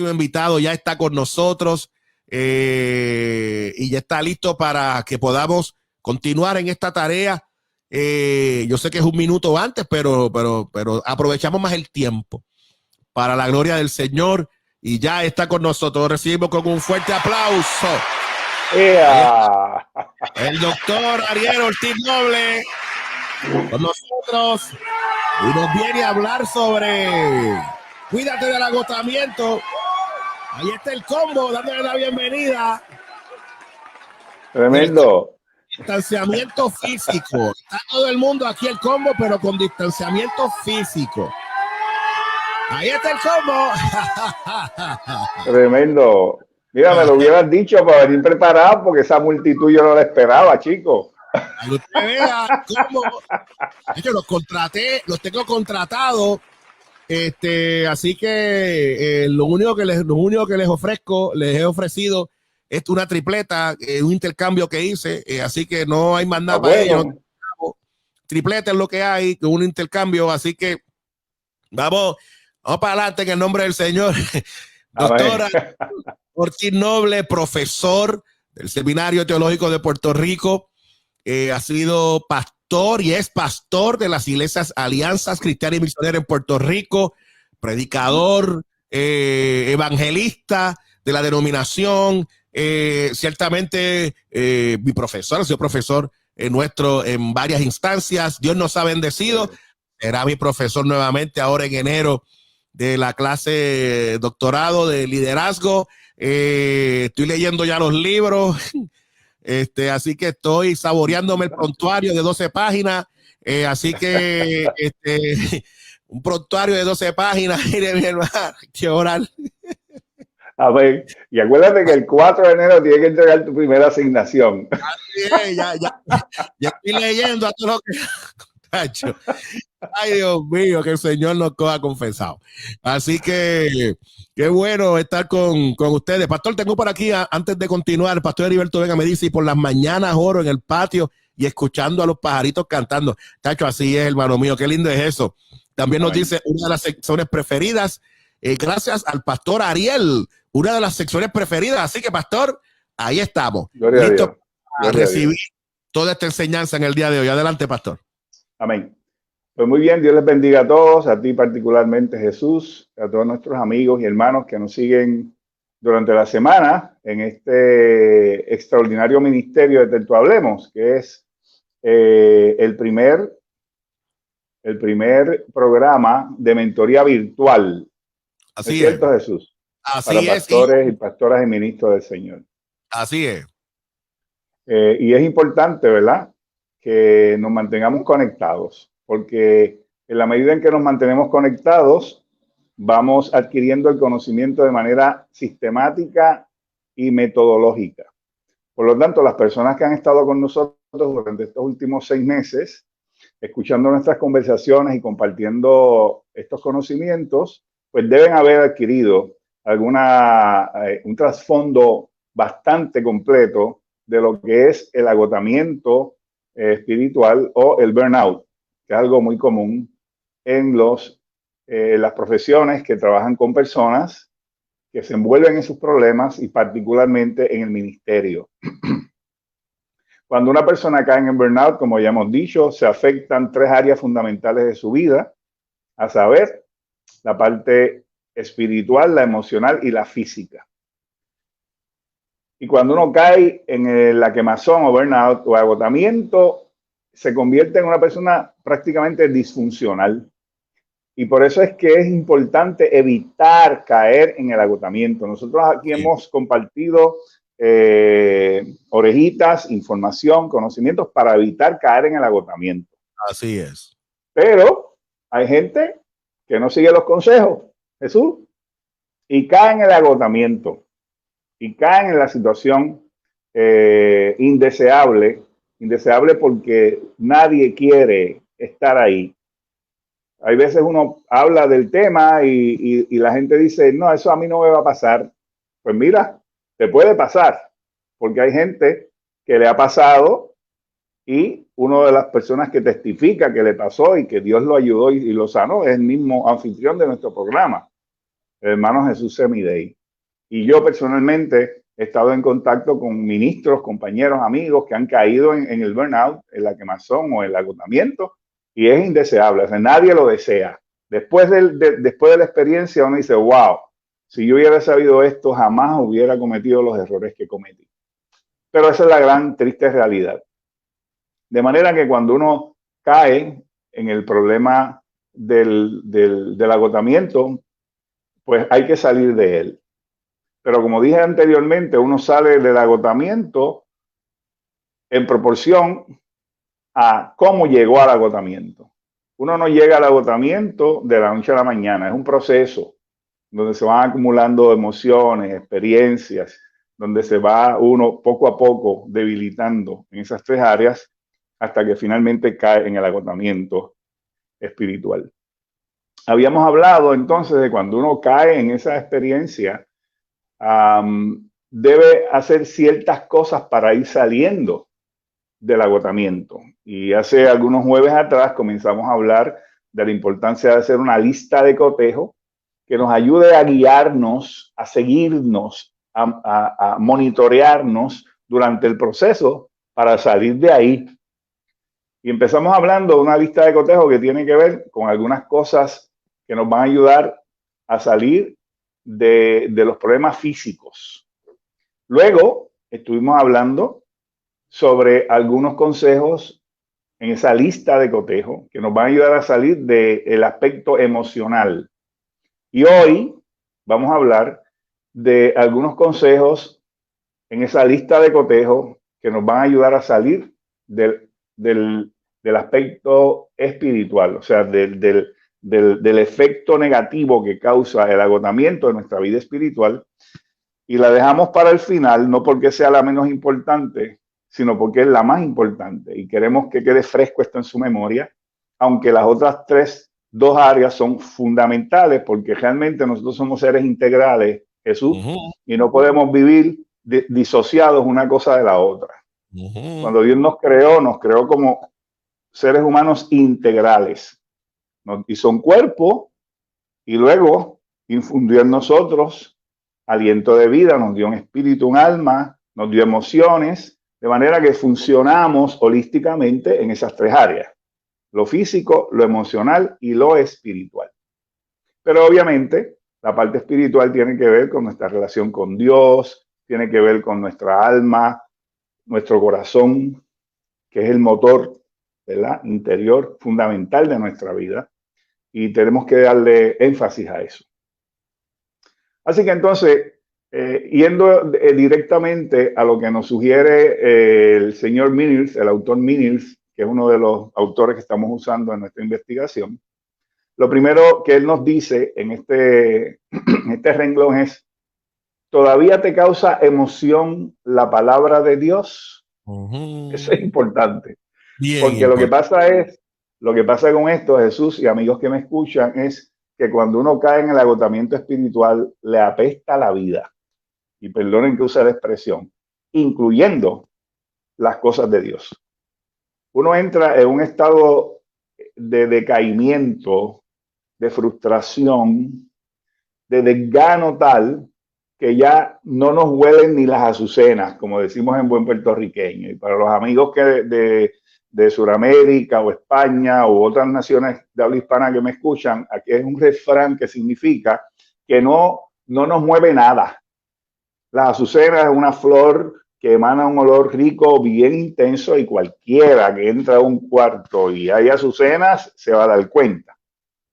próximo invitado ya está con nosotros y ya está listo para que podamos continuar en esta tarea. Yo sé que es un minuto antes, pero aprovechamos más el tiempo para la gloria del Señor y ya está con nosotros. Recibimos con un fuerte aplauso el doctor Ariel Ortiz Noble con nosotros y nos viene a hablar sobre cuídate del agotamiento. Ahí está el combo, dándole la bienvenida. Tremendo. Distanciamiento físico. Está todo el mundo aquí el combo, pero con distanciamiento físico. Ahí está el combo. Tremendo. Mira, me lo hubieras dicho para venir preparado, porque esa multitud yo no la esperaba, chico. Usted vea cómo yo los contraté, los tengo contratados. Así que lo único que les ofrezco, les he ofrecido es una tripleta, un intercambio que hice, así que no hay más nada para ellos. Tripleta es lo que hay, un intercambio, así que vamos para adelante en el nombre del Señor. Doctora Ortiz Noble, profesor del Seminario Teológico de Puerto Rico, ha sido pastor y es pastor de las iglesias Alianzas Cristianas y Misioneras en Puerto Rico, predicador, evangelista de la denominación, ciertamente mi profesor, ha sido profesor nuestro en varias instancias. Dios nos ha bendecido, será mi profesor nuevamente ahora en enero de la clase doctorado de liderazgo. Estoy leyendo ya los libros, así que estoy saboreándome el prontuario de 12 páginas, así que un prontuario de 12 páginas, mire mi hermano, hay que orar. A ver, y acuérdate que el 4 de enero tienes que entregar tu primera asignación. Así es, ya estoy leyendo a todo lo que... Ay, Dios mío, que el Señor nos ha confesado. Así que qué bueno estar con ustedes. Pastor, tengo por aquí, antes de continuar, el pastor Heriberto Vega me dice, y por las mañanas oro en el patio y escuchando a los pajaritos cantando. Tacho, así es, hermano mío, qué lindo es eso. También nos dice una de las secciones preferidas, gracias al pastor Ariel, una de las secciones preferidas. Así que, pastor, ahí estamos. Listo para recibir toda esta enseñanza en el día de hoy. Adelante, pastor. Amén. Pues muy bien, Dios les bendiga a todos, a ti particularmente, Jesús, a todos nuestros amigos y hermanos que nos siguen durante la semana en este extraordinario ministerio de Terto Hablemos, que es el primer programa de mentoría virtual. Así ¿Es cierto, Jesús? Así para pastores y pastoras y ministros del Señor. Así es. Y es importante, ¿verdad?, que nos mantengamos conectados, porque en la medida en que nos mantenemos conectados, vamos adquiriendo el conocimiento de manera sistemática y metodológica. Por lo tanto, las personas que han estado con nosotros durante estos últimos 6 meses, escuchando nuestras conversaciones y compartiendo estos conocimientos, pues deben haber adquirido un trasfondo bastante completo de lo que es el agotamiento espiritual o el burnout, que es algo muy común en las profesiones que trabajan con personas que se envuelven en sus problemas y particularmente en el ministerio. Cuando una persona cae en el burnout, como ya hemos dicho, se afectan 3 áreas fundamentales de su vida, a saber, la parte espiritual, la emocional y la física. Y cuando uno cae en la quemazón o burnout o agotamiento, se convierte en una persona prácticamente disfuncional. Y por eso es que es importante evitar caer en el agotamiento. Nosotros aquí hemos compartido orejitas, información, conocimientos para evitar caer en el agotamiento. Así es. Pero hay gente que no sigue los consejos, Jesús, y cae en el agotamiento. Y caen en la situación indeseable porque nadie quiere estar ahí. Hay veces uno habla del tema y la gente dice, no, eso a mí no me va a pasar. Pues mira, te puede pasar, porque hay gente que le ha pasado y una de las personas que testifica que le pasó y que Dios lo ayudó y lo sanó es el mismo anfitrión de nuestro programa, el hermano Jesús Semidey. Y yo personalmente he estado en contacto con ministros, compañeros, amigos que han caído en el burnout, en la quemazón o el agotamiento, y es indeseable. O sea, nadie lo desea. Después después de la experiencia uno dice, wow, si yo hubiera sabido esto, jamás hubiera cometido los errores que cometí. Pero esa es la gran triste realidad. De manera que cuando uno cae en el problema del agotamiento, pues hay que salir de él. Pero como dije anteriormente, uno sale del agotamiento en proporción a cómo llegó al agotamiento. Uno no llega al agotamiento de la noche a la mañana, es un proceso donde se van acumulando emociones, experiencias, donde se va uno poco a poco debilitando en esas tres áreas hasta que finalmente cae en el agotamiento espiritual. Habíamos hablado entonces de cuando uno cae en esa experiencia, debe hacer ciertas cosas para ir saliendo del agotamiento. Y hace algunos jueves atrás comenzamos a hablar de la importancia de hacer una lista de cotejo que nos ayude a guiarnos, a seguirnos, a monitorearnos durante el proceso para salir de ahí. Y empezamos hablando de una lista de cotejo que tiene que ver con algunas cosas que nos van a ayudar a salir de los problemas físicos. Luego estuvimos hablando sobre algunos consejos en esa lista de cotejo que nos van a ayudar a salir del aspecto emocional. Y hoy vamos a hablar de algunos consejos en esa lista de cotejo que nos van a ayudar a salir del aspecto espiritual, o sea, del efecto negativo que causa el agotamiento de nuestra vida espiritual. Y la dejamos para el final, no porque sea la menos importante, sino porque es la más importante. Y queremos que quede fresco esto en su memoria, aunque las otras dos áreas son fundamentales, porque realmente nosotros somos seres integrales, Jesús, y no podemos vivir disociados una cosa de la otra. Cuando Dios nos creó como seres humanos integrales. Nos hizo un cuerpo y luego infundió en nosotros aliento de vida, nos dio un espíritu, un alma, nos dio emociones, de manera que funcionamos holísticamente en esas tres áreas: lo físico, lo emocional y lo espiritual. Pero obviamente la parte espiritual tiene que ver con nuestra relación con Dios, tiene que ver con nuestra alma, nuestro corazón, que es el motor, ¿verdad?, interior fundamental de nuestra vida, y tenemos que darle énfasis a eso. Así que entonces, yendo directamente a lo que nos sugiere el señor Mills, el autor Mills, que es uno de los autores que estamos usando en nuestra investigación, lo primero que él nos dice en este renglón es: ¿todavía te causa emoción la palabra de Dios? Eso es importante. Bien, porque importante. Lo que pasa con esto, Jesús y amigos que me escuchan, es que cuando uno cae en el agotamiento espiritual, le apesta la vida. Y perdonen que use la expresión, incluyendo las cosas de Dios. Uno entra en un estado de decaimiento, de frustración, de desgano tal que ya no nos huelen ni las azucenas, como decimos en buen puertorriqueño. Y para los amigos que de Sudamérica o España u otras naciones de habla hispana que me escuchan, aquí es un refrán que significa que no nos mueve nada. Las azucenas es una flor que emana un olor rico, bien intenso, y cualquiera que entra a un cuarto y hay azucenas se va a dar cuenta.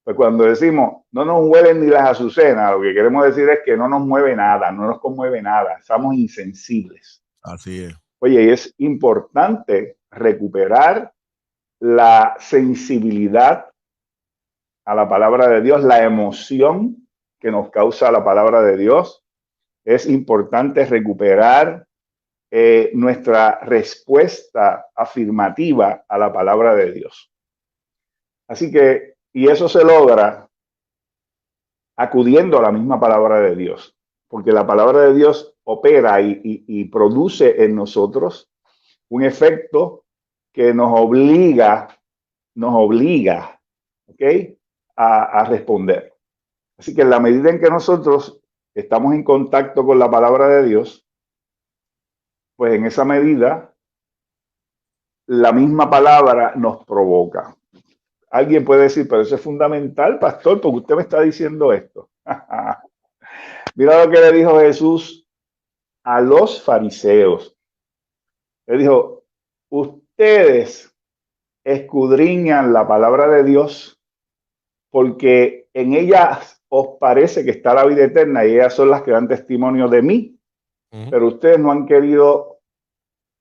Pues cuando decimos no nos huelen ni las azucenas, lo que queremos decir es que no nos mueve nada, no nos conmueve nada, estamos insensibles. Así es. Oye, y es importante recuperar la sensibilidad a la palabra de Dios, la emoción que nos causa la palabra de Dios. Es importante recuperar nuestra respuesta afirmativa a la palabra de Dios. Así que, y eso se logra acudiendo a la misma palabra de Dios, porque la palabra de Dios opera y produce en nosotros un efecto que nos obliga, ¿ok?, a responder. Así que en la medida en que nosotros estamos en contacto con la palabra de Dios, pues en esa medida la misma palabra nos provoca. Alguien puede decir, pero eso es fundamental, pastor, porque usted me está diciendo esto. Mira lo que le dijo Jesús a los fariseos. Le dijo, ustedes escudriñan la palabra de Dios porque en ellas os parece que está la vida eterna y ellas son las que dan testimonio de mí, pero ustedes no han querido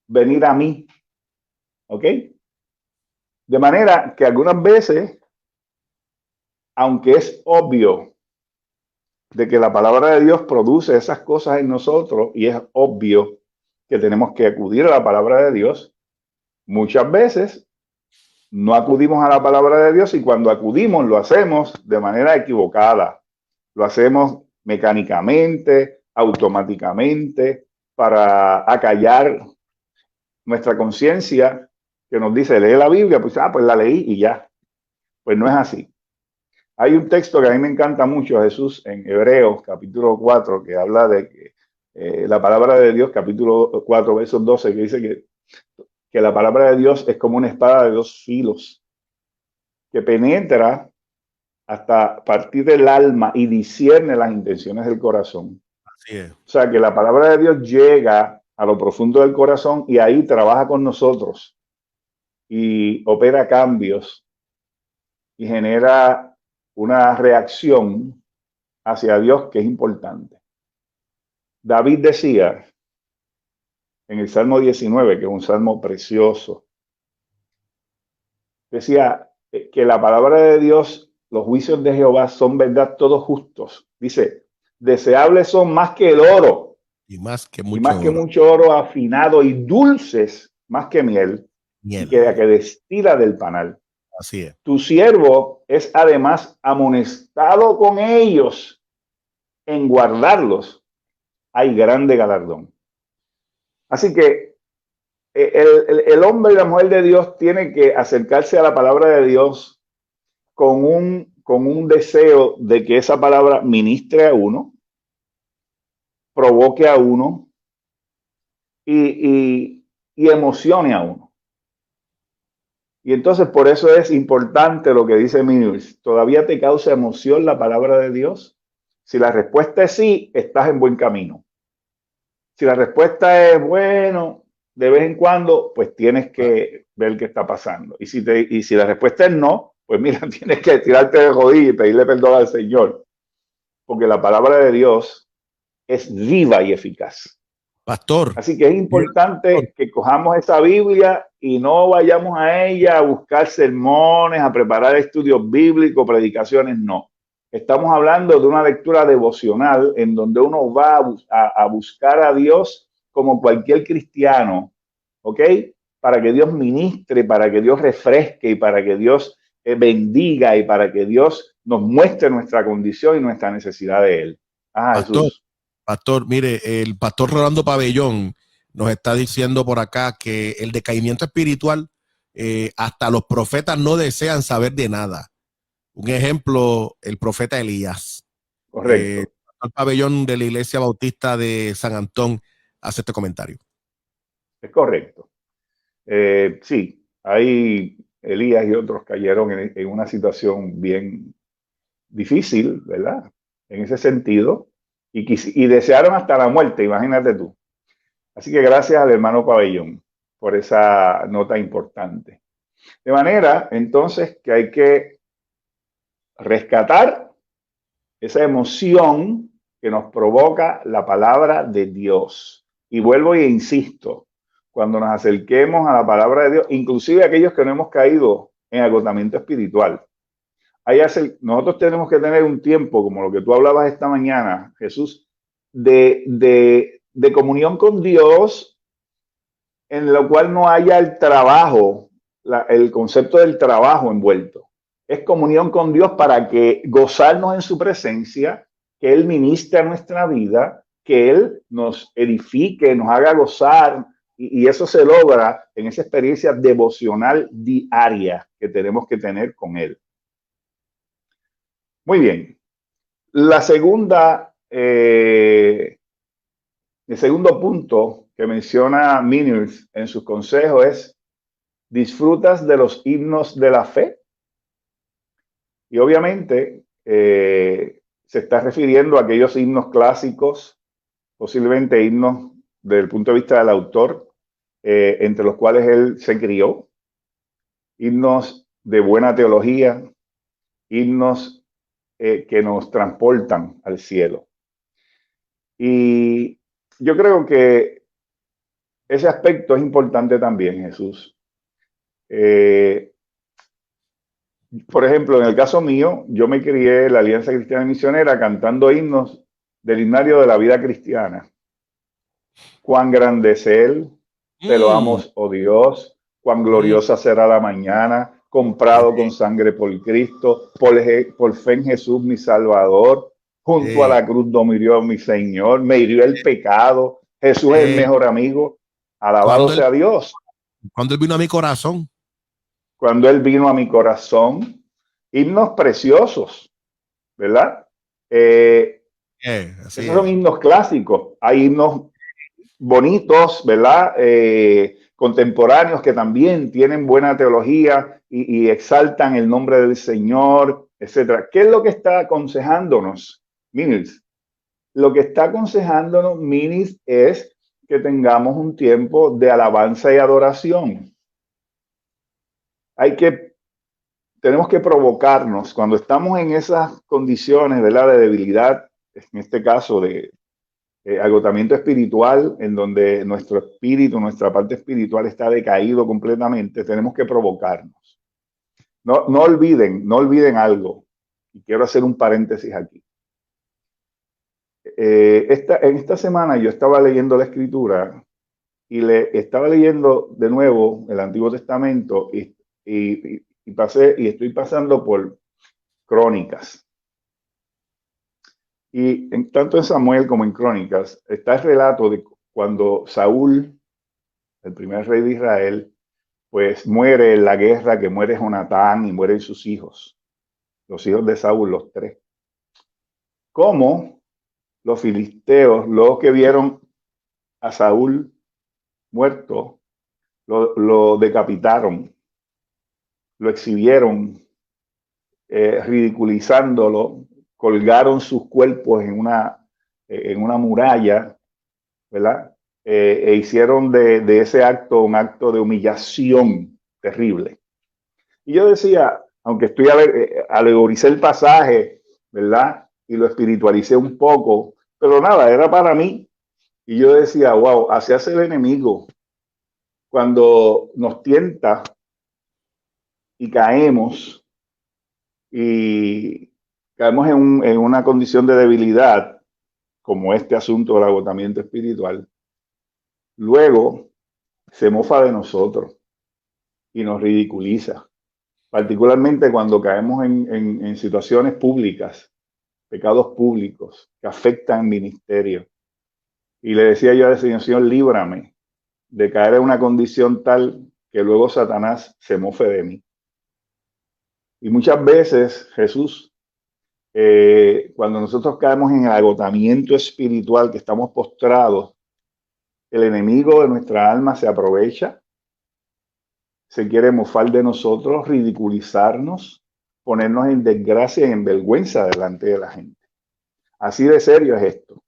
venir a mí, ¿ok? De manera que algunas veces, aunque es obvio de que la palabra de Dios produce esas cosas en nosotros y es obvio que tenemos que acudir a la palabra de Dios, muchas veces no acudimos a la palabra de Dios y cuando acudimos lo hacemos de manera equivocada. Lo hacemos mecánicamente, automáticamente, para acallar nuestra conciencia que nos dice, lee la Biblia, pues la leí y ya. Pues no es así. Hay un texto que a mí me encanta mucho, Jesús, en Hebreos, capítulo 4, que habla de que la palabra de Dios, capítulo 4, versos 12, que dice que la palabra de Dios es como una espada de dos filos, que penetra hasta partir del alma y discierne las intenciones del corazón. Así es. O sea, que la palabra de Dios llega a lo profundo del corazón y ahí trabaja con nosotros y opera cambios y genera una reacción hacia Dios que es importante. David decía en el Salmo 19, que es un salmo precioso, decía que la palabra de Dios, los juicios de Jehová son verdad todos justos. Dice, deseables son más que el oro Y más que y más que oro. mucho oro afinado y dulces más que miel, y que destila del panal. Así es. Tu siervo es además amonestado con ellos, en guardarlos hay grande galardón. Así que el hombre y la mujer de Dios tiene que acercarse a la palabra de Dios con un deseo de que esa palabra ministre a uno, provoque a uno y emocione a uno. Y entonces por eso es importante lo que dice Mills. ¿Todavía te causa emoción la palabra de Dios? Si la respuesta es sí, estás en buen camino. Si la respuesta es bueno, de vez en cuando, pues tienes que ver qué está pasando. Y si la respuesta es no, pues mira, tienes que tirarte de rodillas y pedirle perdón al Señor. Porque la palabra de Dios es viva y eficaz. Pastor. Así que es importante que cojamos esa Biblia y no vayamos a ella a buscar sermones, a preparar estudios bíblicos, predicaciones, no. Estamos hablando de una lectura devocional en donde uno va a buscar a Dios como cualquier cristiano, ¿ok? Para que Dios ministre, para que Dios refresque y para que Dios bendiga y para que Dios nos muestre nuestra condición y nuestra necesidad de Él. Pastor, Jesús. Pastor, mire, el pastor Rolando Pabellón nos está diciendo por acá que el decaimiento espiritual, hasta los profetas no desean saber de nada. Un ejemplo, el profeta Elías. Correcto. El pabellón de la Iglesia Bautista de San Antón hace este comentario. Es correcto. Sí, ahí Elías y otros cayeron en una situación bien difícil, ¿verdad? En ese sentido, y desearon hasta la muerte, imagínate tú. Así que gracias al hermano Pabellón por esa nota importante. De manera, entonces, que hay que rescatar esa emoción que nos provoca la palabra de Dios. Y vuelvo e insisto, cuando nos acerquemos a la palabra de Dios, inclusive aquellos que no hemos caído en agotamiento espiritual, nosotros tenemos que tener un tiempo, como lo que tú hablabas esta mañana, Jesús, de comunión con Dios, en lo cual no haya el trabajo, el concepto del trabajo envuelto. Es comunión con Dios para que gozarnos en su presencia, que Él ministre a nuestra vida, que Él nos edifique, nos haga gozar, y eso se logra en esa experiencia devocional diaria que tenemos que tener con Él. Muy bien. La segunda, el segundo punto que menciona Miniers en sus consejos es: ¿disfrutas de los himnos de la fe? Y obviamente se está refiriendo a aquellos himnos clásicos, posiblemente himnos desde el punto de vista del autor, entre los cuales él se crió, himnos de buena teología, himnos que nos transportan al cielo. Y yo creo que ese aspecto es importante también, Jesús. Por ejemplo, en el caso mío, yo me crié en la Alianza Cristiana Misionera cantando himnos del himnario de la vida cristiana. Cuán grande es Él, te lo amos, oh Dios, cuán gloriosa será la mañana, comprado con sangre por Cristo, por fe en Jesús mi Salvador, junto a la cruz murió mi Señor, me hirió el pecado, Jesús es el mejor amigo, alabado sea Dios. Cuando Él vino a mi corazón. Cuando Él vino a mi corazón, himnos preciosos, ¿verdad? Esos son himnos clásicos. Hay himnos bonitos, ¿verdad? Contemporáneos que también tienen buena teología y exaltan el nombre del Señor, etcétera. ¿Qué es lo que está aconsejándonos, Minis? Lo que está aconsejándonos, Minis, es que tengamos un tiempo de alabanza y adoración. Tenemos que provocarnos cuando estamos en esas condiciones, ¿verdad?, de debilidad, en este caso de agotamiento espiritual, en donde nuestro espíritu, nuestra parte espiritual está decaído completamente. Tenemos que provocarnos. No olviden algo. Y quiero hacer un paréntesis aquí. En esta semana yo estaba leyendo la Escritura y estaba leyendo de nuevo el Antiguo Testamento y estoy pasando por Crónicas. Y tanto en Samuel como en Crónicas está el relato de cuando Saúl, el primer rey de Israel, pues muere en la guerra, que muere Jonatán y mueren sus hijos, los hijos de Saúl, los tres. Cómo los filisteos, los que vieron a Saúl muerto, lo decapitaron, lo exhibieron, ridiculizándolo, colgaron sus cuerpos en una muralla, ¿verdad? E hicieron de ese acto un acto de humillación terrible. Y yo decía, aunque alegoricé el pasaje, ¿verdad? Y lo espiritualicé un poco, pero nada, era para mí. Y yo decía, wow, así hace el enemigo cuando nos tienta y caemos en una condición de debilidad, como este asunto del agotamiento espiritual. Luego se mofa de nosotros y nos ridiculiza, particularmente cuando caemos en situaciones públicas, pecados públicos que afectan el ministerio. Y le decía yo al Señor, Señor, líbrame de caer en una condición tal que luego Satanás se mofe de mí. Y muchas veces, Jesús, cuando nosotros caemos en el agotamiento espiritual, que estamos postrados, el enemigo de nuestra alma se aprovecha, se quiere mofar de nosotros, ridiculizarnos, ponernos en desgracia y en vergüenza delante de la gente. Así de serio es esto.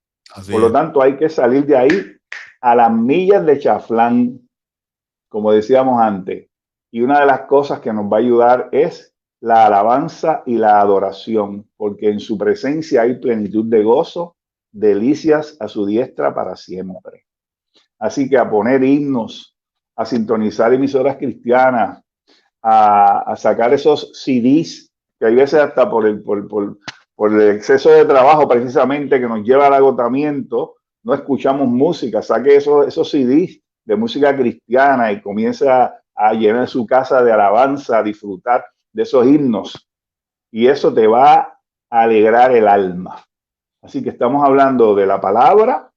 Por lo tanto, hay que salir de ahí a las millas de chaflán, como decíamos antes. Y una de las cosas que nos va a ayudar es la alabanza y la adoración, porque en su presencia hay plenitud de gozo, delicias a su diestra para siempre. Así que a poner himnos, a sintonizar emisoras cristianas, a sacar esos CDs, que hay veces hasta por el exceso de trabajo precisamente que nos lleva al agotamiento, no escuchamos música. Saque esos CDs de música cristiana y comienza a llenar su casa de alabanza, a disfrutar de esos himnos. Y eso te va a alegrar el alma. Así que estamos hablando de la palabra,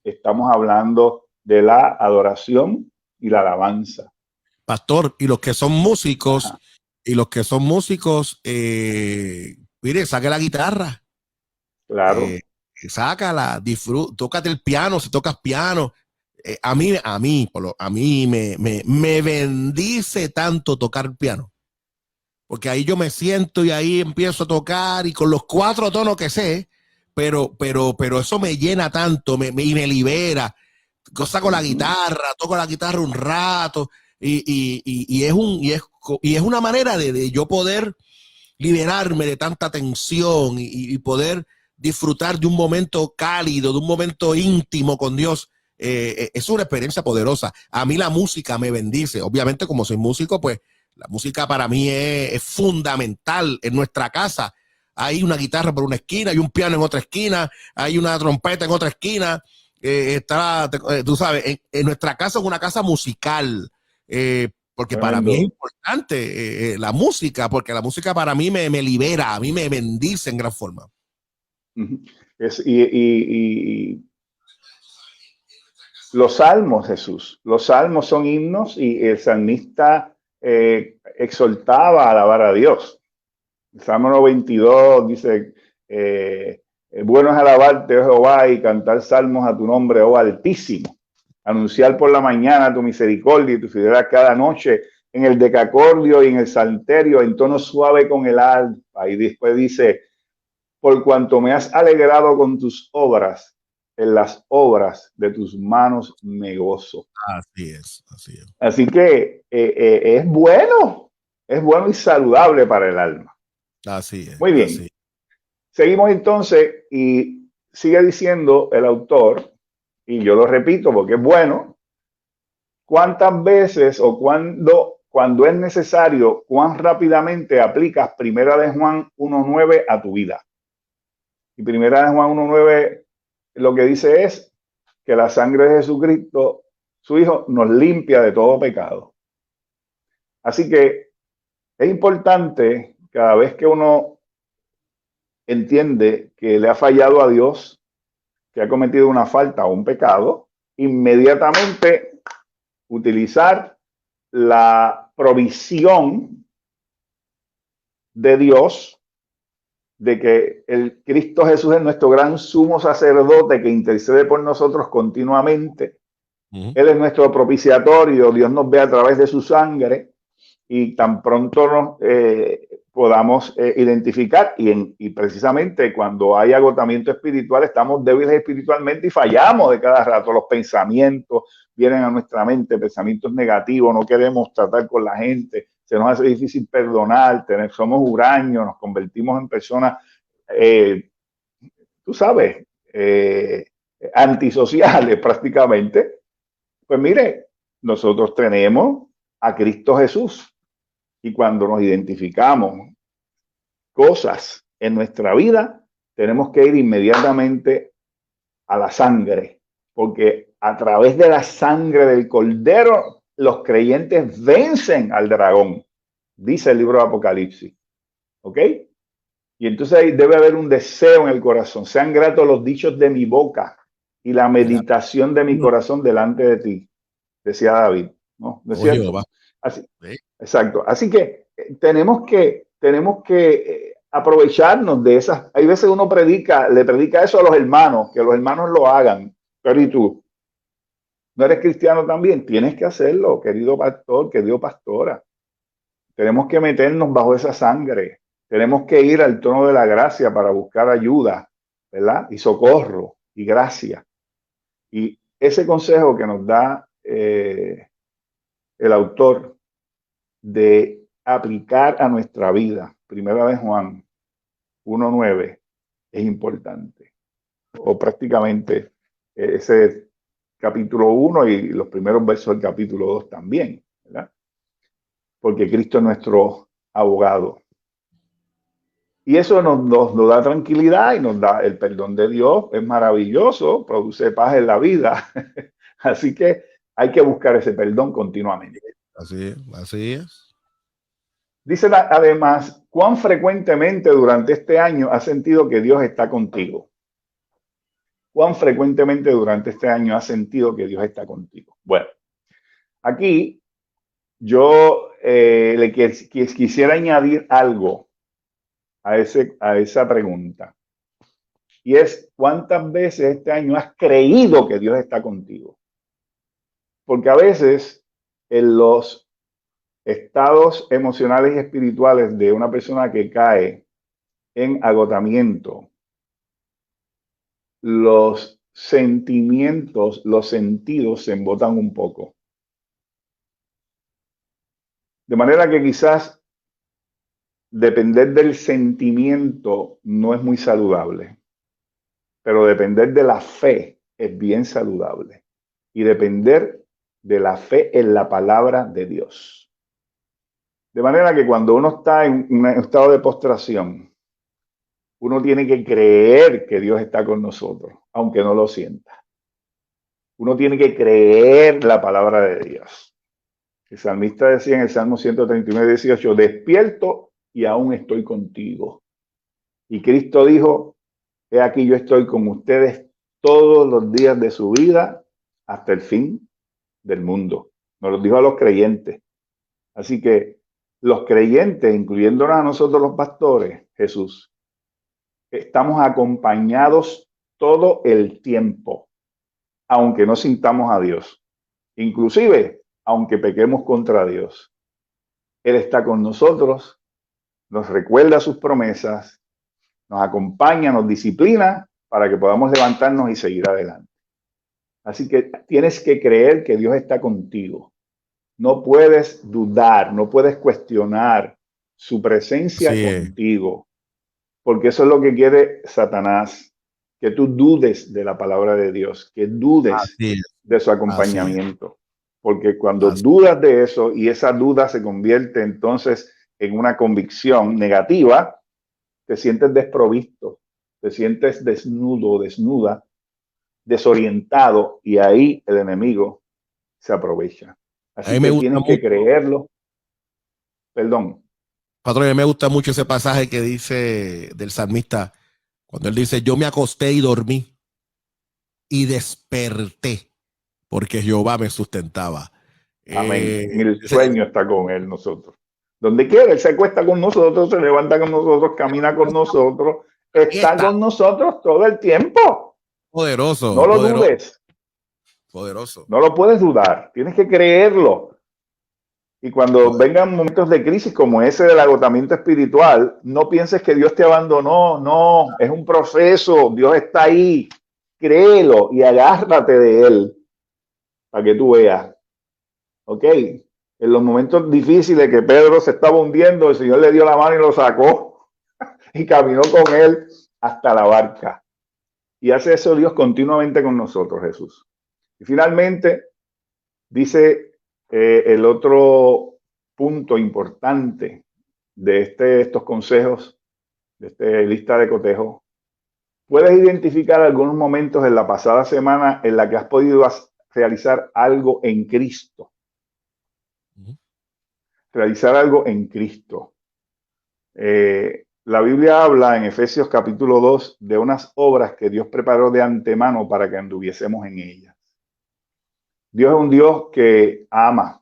estamos hablando de la adoración y la alabanza. Pastor, y los que son músicos, Ajá. mire, saque la guitarra. Claro. Sácala, disfruta, tócate el piano si tocas piano. A mí me bendice tanto tocar el piano, porque ahí yo me siento y ahí empiezo a tocar y con los 4 tonos que sé, pero eso me llena tanto, y me libera. Saco la guitarra, toco la guitarra un rato y es una manera de yo poder liberarme de tanta tensión y poder disfrutar de un momento cálido, de un momento íntimo con Dios. Es una experiencia poderosa. A mí la música me bendice. Obviamente, como soy músico, pues la música para mí es fundamental. En nuestra casa hay una guitarra por una esquina, hay un piano en otra esquina, hay una trompeta en otra esquina. Tú sabes, en nuestra casa es una casa musical. Porque para mí es Tremendo. importante la música, porque la música para mí me libera, a mí me bendice en gran forma. Ujú. Y los salmos, Jesús, los salmos son himnos y el salmista exhortaba a alabar a Dios. El Salmo 92 dice, bueno es alabarte, oh Jehová, y cantar salmos a tu nombre, oh Altísimo. Anunciar por la mañana tu misericordia y tu fidelidad cada noche en el decacordio y en el salterio, en tono suave con el alfa. Y después dice, por cuanto me has alegrado con tus obras, en las obras de tus manos me gozo. Así es, así es. Así que es bueno y saludable para el alma. Así es, Muy así bien, es. seguimos entonces y sigue diciendo el autor, y yo lo repito porque es bueno, cuántas veces o cuando es necesario, cuán rápidamente aplicas Primera de Juan 1.9 a tu vida. Y Primera de Juan 1.9 lo que dice es que la sangre de Jesucristo, su Hijo, nos limpia de todo pecado. Así que es importante cada vez que uno entiende que le ha fallado a Dios, que ha cometido una falta o un pecado, inmediatamente utilizar la provisión de Dios, de que el Cristo Jesús es nuestro gran sumo sacerdote que intercede por nosotros continuamente. Él es nuestro propiciatorio, Dios nos ve a través de su sangre y tan pronto nos podamos identificar y precisamente cuando hay agotamiento espiritual estamos débiles espiritualmente y fallamos de cada rato. Los pensamientos vienen a nuestra mente, pensamientos negativos, no queremos tratar con la gente, se nos hace difícil perdonar, somos huraños, nos convertimos en personas, tú sabes, antisociales prácticamente. Pues mire, nosotros tenemos a Cristo Jesús y cuando nos identificamos cosas en nuestra vida, tenemos que ir inmediatamente a la sangre, porque a través de la sangre del Cordero, los creyentes vencen al dragón, dice el libro de Apocalipsis. ¿Ok? Y entonces ahí debe haber un deseo en el corazón. Sean gratos los dichos de mi boca y la meditación de mi corazón delante de ti, decía David. ¿No? ¿No es Oh, cierto? Jehová. Así, ¿Sí? exacto. Así que tenemos que aprovecharnos de esas. Hay veces uno le predica eso a los hermanos, que los hermanos lo hagan. Pero ¿y tú? ¿No eres cristiano también? Tienes que hacerlo, querido pastor, querido pastora. Tenemos que meternos bajo esa sangre. Tenemos que ir al trono de la gracia para buscar ayuda, ¿verdad? Y socorro y gracia. Y ese consejo que nos da el autor de aplicar a nuestra vida, Primera de Juan 1.9, es importante. O prácticamente ese capítulo 1 y los primeros versos del capítulo 2 también, ¿verdad? Porque Cristo es nuestro abogado. Y eso nos da tranquilidad y nos da el perdón de Dios. Es maravilloso, produce paz en la vida. Así que hay que buscar ese perdón continuamente. Así es, así es. Dice además, ¿cuán frecuentemente durante este año has sentido que Dios está contigo? ¿Cuán frecuentemente durante este año has sentido que Dios está contigo? Bueno, aquí yo quisiera añadir algo a esa pregunta. Y es cuántas veces este año has creído que Dios está contigo. Porque a veces en los estados emocionales y espirituales de una persona que cae en agotamiento, los sentimientos, los sentidos se embotan un poco. De manera que quizás depender del sentimiento no es muy saludable, pero depender de la fe es bien saludable. Y depender de la fe en la palabra de Dios. De manera que cuando uno está en un estado de postración, uno tiene que creer que Dios está con nosotros, aunque no lo sienta. Uno tiene que creer la palabra de Dios. El salmista decía en el Salmo 139, 18, despierto y aún estoy contigo. Y Cristo dijo, he aquí yo estoy con ustedes todos los días de su vida hasta el fin del mundo. Nos lo dijo a los creyentes. Así que los creyentes, incluyéndonos a nosotros los pastores, Jesús, estamos acompañados todo el tiempo, aunque no sintamos a Dios. Inclusive, aunque pequemos contra Dios. Él está con nosotros, nos recuerda sus promesas, nos acompaña, nos disciplina para que podamos levantarnos y seguir adelante. Así que tienes que creer que Dios está contigo. No puedes dudar, no puedes cuestionar su presencia contigo, porque eso es lo que quiere Satanás, que tú dudes de la palabra de Dios, que dudes de su acompañamiento, porque cuando dudas de eso y esa duda se convierte entonces en una convicción negativa, te sientes desprovisto, te sientes desnudo, desnuda, desorientado, y ahí el enemigo se aprovecha. Así que tienes que creerlo. Perdón. Patrón, a mí me gusta mucho ese pasaje que dice del salmista, cuando él dice, yo me acosté y dormí y desperté porque Jehová me sustentaba. Amén. El sueño está con él, nosotros. Donde quiera, él se acuesta con nosotros, se levanta con nosotros, camina con nosotros, está con nosotros todo el tiempo. Poderoso. No lo dudes. Poderoso. No lo puedes dudar, tienes que creerlo. Y cuando vengan momentos de crisis como ese del agotamiento espiritual, no pienses que Dios te abandonó. No, es un proceso. Dios está ahí. Créelo y agárrate de él para que tú veas. Ok. En los momentos difíciles que Pedro se estaba hundiendo, el Señor le dio la mano y lo sacó y caminó con él hasta la barca. Y hace eso Dios continuamente con nosotros, Jesús. Y finalmente, dice el otro punto importante de estos consejos, de esta lista de cotejo. ¿Puedes identificar algunos momentos en la pasada semana en la que has podido realizar algo en Cristo? Realizar algo en Cristo. La Biblia habla en Efesios capítulo 2 de unas obras que Dios preparó de antemano para que anduviésemos en ellas. Dios es un Dios que ama,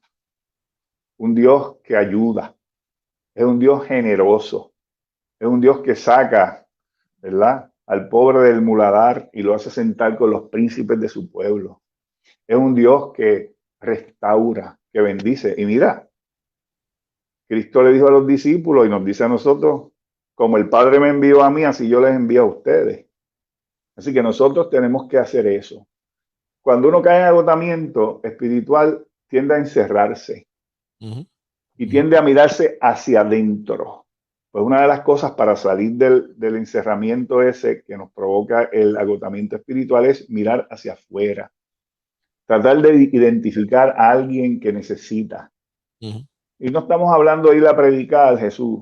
un Dios que ayuda, es un Dios generoso, es un Dios que saca, ¿verdad?, al pobre del muladar y lo hace sentar con los príncipes de su pueblo. Es un Dios que restaura, que bendice. Y mira, Cristo le dijo a los discípulos y nos dice a nosotros, como el Padre me envió a mí, así yo les envío a ustedes. Así que nosotros tenemos que hacer eso. Cuando uno cae en agotamiento espiritual, tiende a encerrarse y tiende a mirarse hacia adentro. Pues una de las cosas para salir del encerramiento ese que nos provoca el agotamiento espiritual es mirar hacia afuera. Tratar de identificar a alguien que necesita. Y no estamos hablando de ir a predicar a Jesús.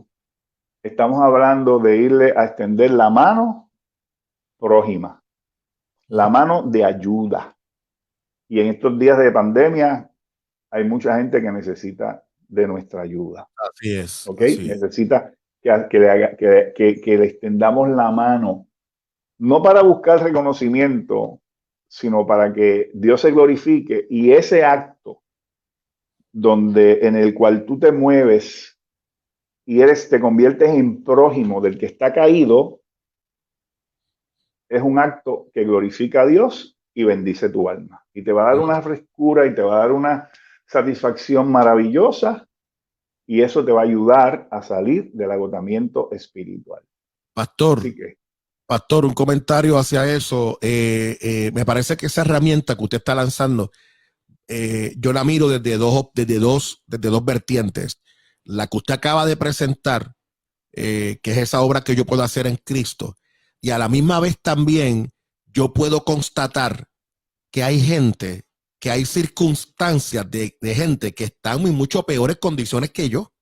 Estamos hablando de irle a extender la mano prójima. La mano de ayuda. Y en estos días de pandemia hay mucha gente que necesita de nuestra ayuda. Así es. ¿Ok? Así necesita que le extendamos la mano. No para buscar reconocimiento, sino para que Dios se glorifique. Y ese acto en el cual tú te mueves y te conviertes en prójimo del que está caído, es un acto que glorifica a Dios y bendice tu alma. Y te va a dar una frescura y te va a dar una satisfacción maravillosa, y eso te va a ayudar a salir del agotamiento espiritual. Pastor, Así que, Pastor, un comentario hacia eso. Me parece que esa herramienta que usted está lanzando, yo la miro desde dos vertientes. La que usted acaba de presentar, que es esa obra que yo puedo hacer en Cristo, y a la misma vez también yo puedo constatar que hay gente, que hay circunstancias de gente que están en mucho peores condiciones que yo.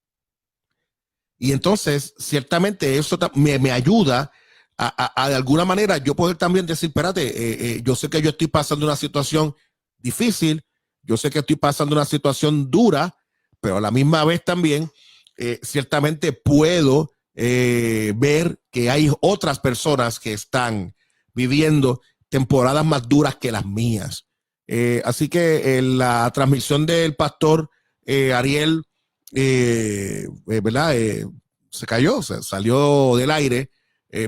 Y entonces, ciertamente eso me ayuda a de alguna manera yo poder también decir, espérate, yo sé que yo estoy pasando una situación difícil, yo sé que estoy pasando una situación dura, pero a la misma vez también ciertamente puedo ver que hay otras personas que están viviendo temporadas más duras que las mías. Así que la transmisión del pastor Ariel, ¿verdad? Se cayó, se salió del aire,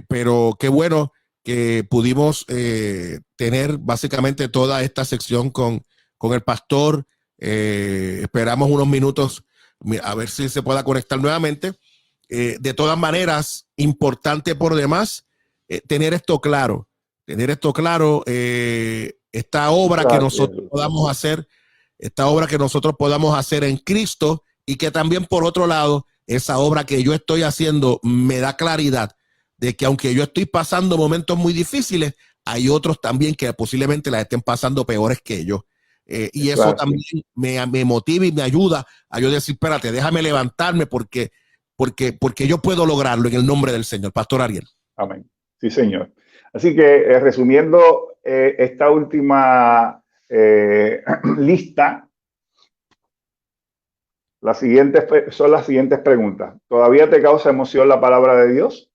pero qué bueno que pudimos tener básicamente toda esta sección con el pastor. Esperamos unos minutos a ver si se pueda conectar nuevamente. De todas maneras, importante por demás tener esto claro, esta obra que nosotros podamos hacer, esta obra que nosotros podamos hacer en Cristo, y que también por otro lado, esa obra que yo estoy haciendo me da claridad de que aunque yo estoy pasando momentos muy difíciles, hay otros también que posiblemente la estén pasando peores que yo. Y eso también me motiva y me ayuda a yo decir, espérate, déjame levantarme porque yo puedo lograrlo en el nombre del Señor. Pastor Ariel. Amén. Sí, Señor. Así que resumiendo esta última lista, son las siguientes preguntas. ¿Todavía te causa emoción la palabra de Dios?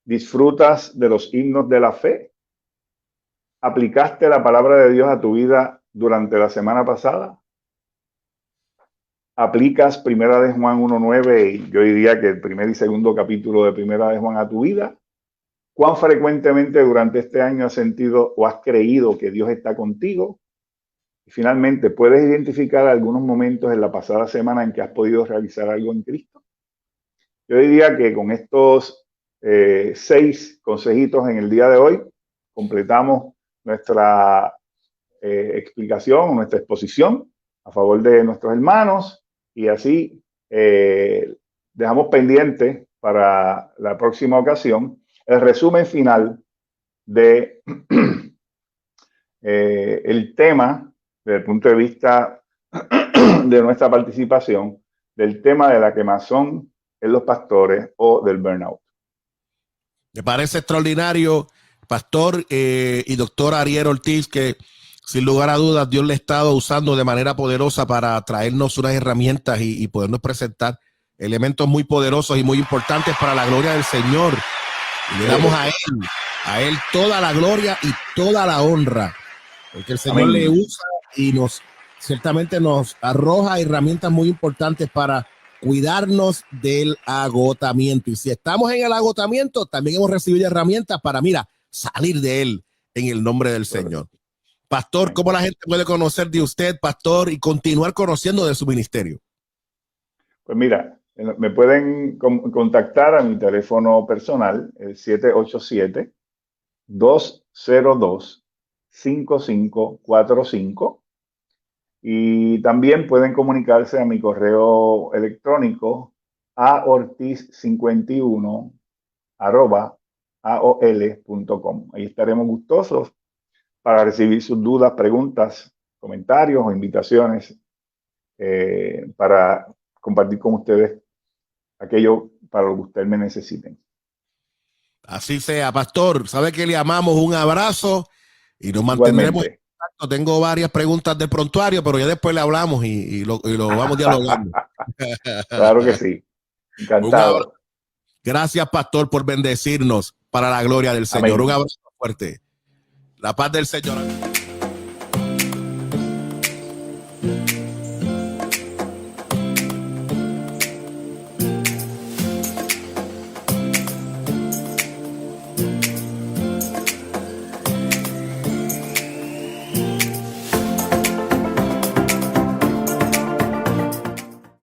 ¿Disfrutas de los himnos de la fe? ¿Aplicaste la palabra de Dios a tu vida durante la semana pasada? ¿Aplicas Primera de Juan 1:9 y yo diría que el primer y segundo capítulo de Primera de Juan a tu vida? ¿Cuán frecuentemente durante este año has sentido o has creído que Dios está contigo? Y finalmente, ¿puedes identificar algunos momentos en la pasada semana en que has podido realizar algo en Cristo? Yo diría que con estos 6 consejitos en el día de hoy, completamos nuestra explicación, nuestra exposición a favor de nuestros hermanos, y así dejamos pendiente para la próxima ocasión el resumen final de el tema desde el punto de vista de nuestra participación, del tema de la quemazón en los pastores o del burnout. Me parece extraordinario, pastor y doctor Ariel Ortiz, que sin lugar a dudas Dios le ha estado usando de manera poderosa para traernos unas herramientas y podernos presentar elementos muy poderosos y muy importantes para la gloria del Señor. Y le damos a él toda la gloria y toda la honra, porque el Señor le usa y ciertamente nos arroja herramientas muy importantes para cuidarnos del agotamiento. Y si estamos en el agotamiento, también hemos recibido herramientas para, salir de él en el nombre del Señor. Pastor, ¿cómo la gente puede conocer de usted, pastor, y continuar conociendo de su ministerio? Pues mira, me pueden contactar a mi teléfono personal, el 787-202-5545. Y también pueden comunicarse a mi correo electrónico aortiz51@aol.com. Ahí estaremos gustosos para recibir sus dudas, preguntas, comentarios o invitaciones para compartir con ustedes aquello para lo que ustedes me necesiten. Así sea, pastor. Sabe que le amamos, un abrazo y nos mantendremos en contacto. Tengo varias preguntas de prontuario, pero ya después le hablamos y lo vamos dialogando. Claro que sí. Encantado. Gracias, pastor, por bendecirnos para la gloria del Señor. Amén. Un abrazo fuerte. La paz del Señor.